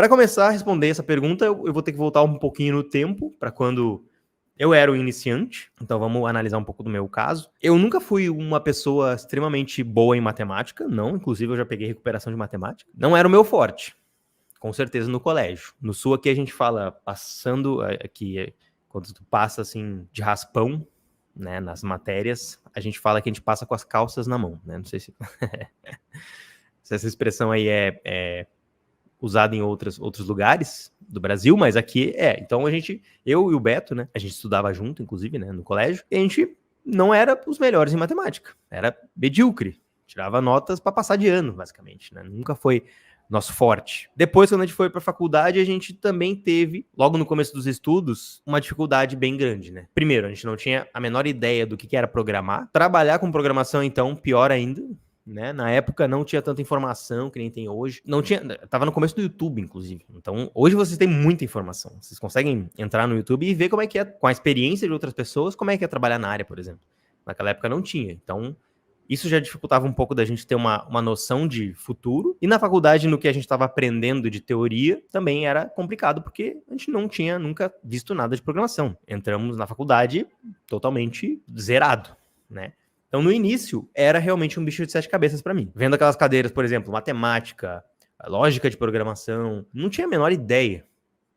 Para começar a responder essa pergunta, eu vou ter que voltar um pouquinho no tempo, para quando eu era um iniciante. Então vamos analisar um pouco do meu caso. Eu nunca fui uma pessoa extremamente boa em matemática, não. Inclusive eu já peguei recuperação de matemática. Não era o meu forte, com certeza no colégio. No Sul aqui a gente fala passando, aqui quando tu passa assim de raspão, né, nas matérias, a gente fala que a gente passa com as calças na mão, né? Não sei se essa expressão aí é usada em outros lugares do Brasil, mas aqui Então eu e o Beto, né, a gente estudava junto, inclusive, né, no colégio, e a gente não era os melhores em matemática, era medíocre, tirava notas para passar de ano, basicamente, né? Nunca foi nosso forte. Depois, quando a gente foi para a faculdade, a gente também teve, logo no começo dos estudos, uma dificuldade bem grande, né? Primeiro, a gente não tinha a menor ideia do que era programar. Trabalhar com programação, então, pior ainda, né? Na época não tinha tanta informação que nem tem hoje. Não tinha, tava no começo do YouTube, inclusive. Então, hoje vocês têm muita informação. Vocês conseguem entrar no YouTube e ver como é que é, com a experiência de outras pessoas, como é que é trabalhar na área, por exemplo. Naquela época não tinha. Então, isso já dificultava um pouco da gente ter uma noção de futuro. E na faculdade, no que a gente estava aprendendo de teoria, também era complicado, porque a gente não tinha nunca visto nada de programação. Entramos na faculdade totalmente zerado, né? Então, no início, era realmente um bicho de 7 cabeças para mim. Vendo aquelas cadeiras, por exemplo, matemática, lógica de programação, não tinha a menor ideia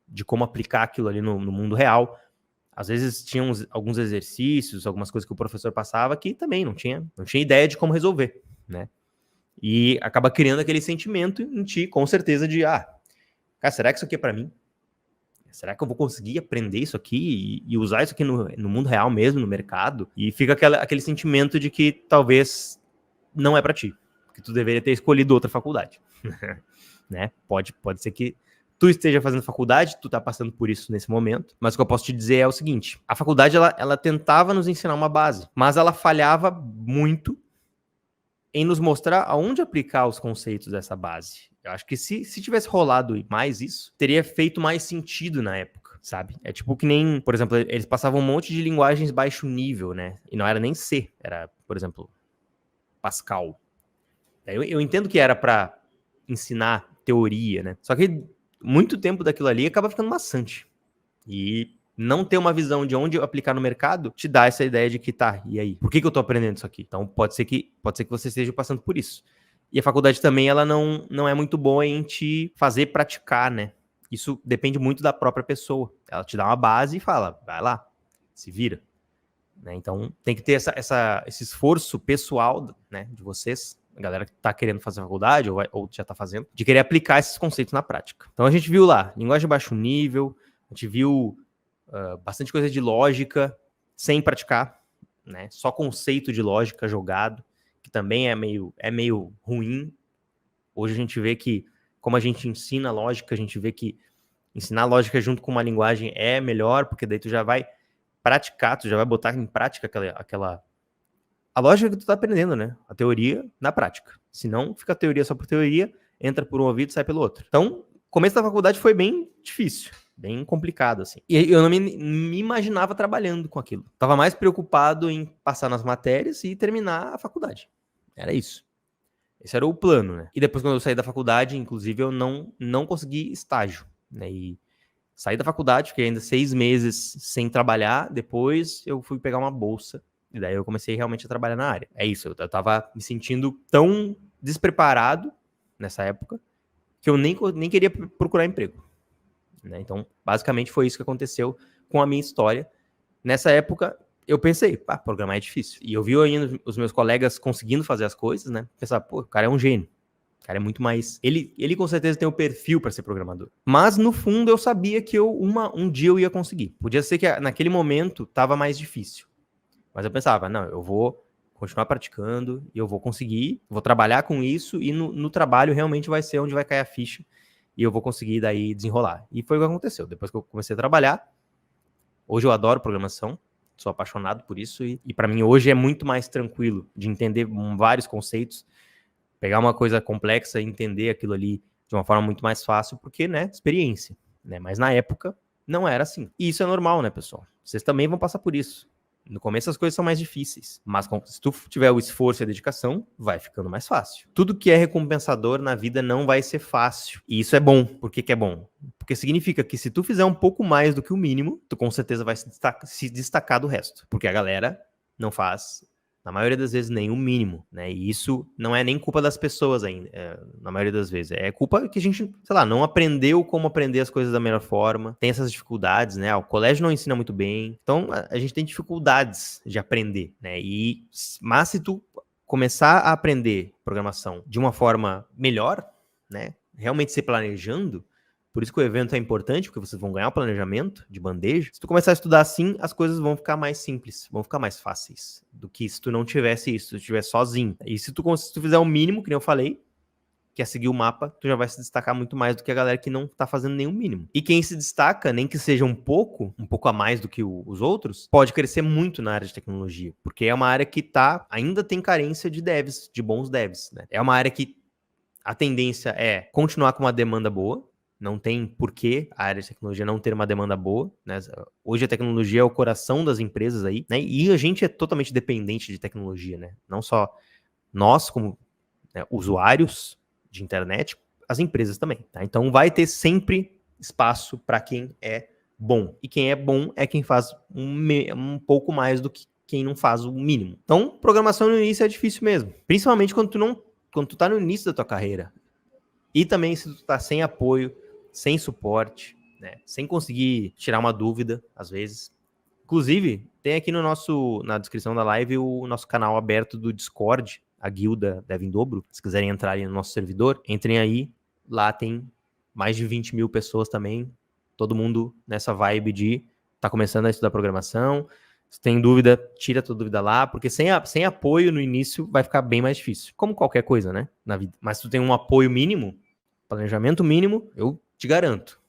de como aplicar aquilo ali no mundo real. Às vezes tinham alguns exercícios, algumas coisas que o professor passava que também não tinha ideia de como resolver, né? E acaba criando aquele sentimento em ti, com certeza, de cara, será que isso aqui é para mim? Será que eu vou conseguir aprender isso aqui e usar isso aqui no mundo real mesmo, no mercado? E fica aquele sentimento de que talvez não é para ti, que tu deveria ter escolhido outra faculdade, né? Pode ser que tu esteja fazendo faculdade, tu tá passando por isso nesse momento, mas o que eu posso te dizer é o seguinte: a faculdade, ela tentava nos ensinar uma base, mas ela falhava muito em nos mostrar aonde aplicar os conceitos dessa base. Eu acho que se tivesse rolado mais isso, teria feito mais sentido na época, sabe? É tipo que nem, por exemplo, eles passavam um monte de linguagens baixo nível, né? E não era nem C, era, por exemplo, Pascal. Eu entendo que era para ensinar teoria, né? Só que muito tempo daquilo ali acaba ficando maçante. E não ter uma visão de onde aplicar no mercado te dá essa ideia de que e aí? Por que eu tô aprendendo isso aqui? Então pode ser que você esteja passando por isso. E a faculdade também, ela não é muito boa em te fazer praticar, né? Isso depende muito da própria pessoa. Ela te dá uma base e fala, vai lá, se vira. Né? Então tem que ter esse esforço pessoal, né, de vocês, a galera que tá querendo fazer faculdade ou já tá fazendo, de querer aplicar esses conceitos na prática. Então a gente viu lá, linguagem de baixo nível, a gente viu bastante coisa de lógica sem praticar, né? Só conceito de lógica jogado, que também é meio ruim. Hoje a gente vê que, como a gente ensina lógica, a gente vê que ensinar lógica junto com uma linguagem é melhor, porque daí tu já vai praticar, tu já vai botar em prática a lógica que tu tá aprendendo, né? A teoria na prática. Se não, fica a teoria só por teoria, entra por um ouvido e sai pelo outro. Então, o começo da faculdade foi bem difícil, bem complicado, assim. E eu não me imaginava trabalhando com aquilo. Tava mais preocupado em passar nas matérias e terminar a faculdade. Era isso. Esse era o plano, né? E depois, quando eu saí da faculdade, inclusive, eu não consegui estágio, né? E saí da faculdade, fiquei ainda 6 meses sem trabalhar. Depois eu fui pegar uma bolsa. E daí eu comecei realmente a trabalhar na área. É isso, eu tava me sentindo tão despreparado nessa época que eu nem queria procurar emprego. Né? Então, basicamente foi isso que aconteceu com a minha história. Nessa época, eu pensei, programar é difícil. E eu vi ainda os meus colegas conseguindo fazer as coisas, né? Pensava, o cara é um gênio. O cara é muito mais... Ele com certeza tem o perfil para ser programador. Mas, no fundo, eu sabia que um dia eu ia conseguir. Podia ser que naquele momento tava mais difícil. Mas eu pensava, não, eu vou continuar praticando e eu vou conseguir, vou trabalhar com isso e no trabalho realmente vai ser onde vai cair a ficha e eu vou conseguir daí desenrolar. E foi o que aconteceu. Depois que eu comecei a trabalhar, hoje eu adoro programação, sou apaixonado por isso e para mim hoje é muito mais tranquilo de entender vários conceitos, pegar uma coisa complexa e entender aquilo ali de uma forma muito mais fácil, porque, né, experiência, né? Mas na época não era assim. E isso é normal, né, pessoal? Vocês também vão passar por isso. No começo as coisas são mais difíceis, mas se tu tiver o esforço e a dedicação, vai ficando mais fácil. Tudo que é recompensador na vida não vai ser fácil. E isso é bom. Por que que é bom? Porque significa que se tu fizer um pouco mais do que o mínimo, tu com certeza vai se destacar do resto. Porque a galera não faz, na maioria das vezes, nem o mínimo, né? E isso não é nem culpa das pessoas ainda, na maioria das vezes. É culpa que a gente, sei lá, não aprendeu como aprender as coisas da melhor forma. Tem essas dificuldades, né? O colégio não ensina muito bem. Então, a gente tem dificuldades de aprender, né? Mas se tu começar a aprender programação de uma forma melhor, né? Realmente se planejando, por isso que o evento é importante, porque vocês vão ganhar o planejamento de bandeja. Se tu começar a estudar assim, as coisas vão ficar mais simples, vão ficar mais fáceis do que se tu não tivesse isso, se tu estivesse sozinho. E se tu fizer o mínimo, que nem eu falei, que é seguir o mapa, tu já vai se destacar muito mais do que a galera que não tá fazendo nenhum mínimo. E quem se destaca, nem que seja um pouco a mais do que os outros, pode crescer muito na área de tecnologia, porque é uma área que ainda tem carência de devs, de bons devs, né? É uma área que a tendência é continuar com uma demanda boa. Não tem porquê a área de tecnologia não ter uma demanda boa, né? Hoje a tecnologia é o coração das empresas aí, né? E a gente é totalmente dependente de tecnologia, né? Não só nós, como, né, usuários de internet, as empresas também, tá? Então vai ter sempre espaço para quem é bom. E quem é bom é quem faz um pouco mais do que quem não faz o mínimo. Então, programação no início é difícil mesmo. Principalmente quando tu tá no início da tua carreira. E também se tu tá sem apoio, sem suporte, né? Sem conseguir tirar uma dúvida, às vezes. Inclusive, tem aqui na descrição da live o nosso canal aberto do Discord, a guilda Dev em Dobro. Se quiserem entrar aí no nosso servidor, entrem aí. Lá tem mais de 20 mil pessoas também. Todo mundo nessa vibe de tá começando a estudar programação. Se tem dúvida, tira a tua dúvida lá, porque sem apoio no início vai ficar bem mais difícil. Como qualquer coisa, né, na vida. Mas se tu tem um apoio mínimo, planejamento mínimo, eu te garanto.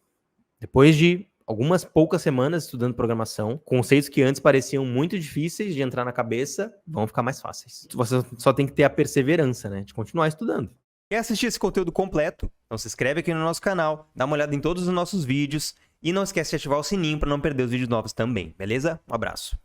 Depois de algumas poucas semanas estudando programação, conceitos que antes pareciam muito difíceis de entrar na cabeça, vão ficar mais fáceis. Você só tem que ter a perseverança, né, de continuar estudando. Quer assistir esse conteúdo completo? Então se inscreve aqui no nosso canal, dá uma olhada em todos os nossos vídeos e não esquece de ativar o sininho para não perder os vídeos novos também, beleza? Um abraço.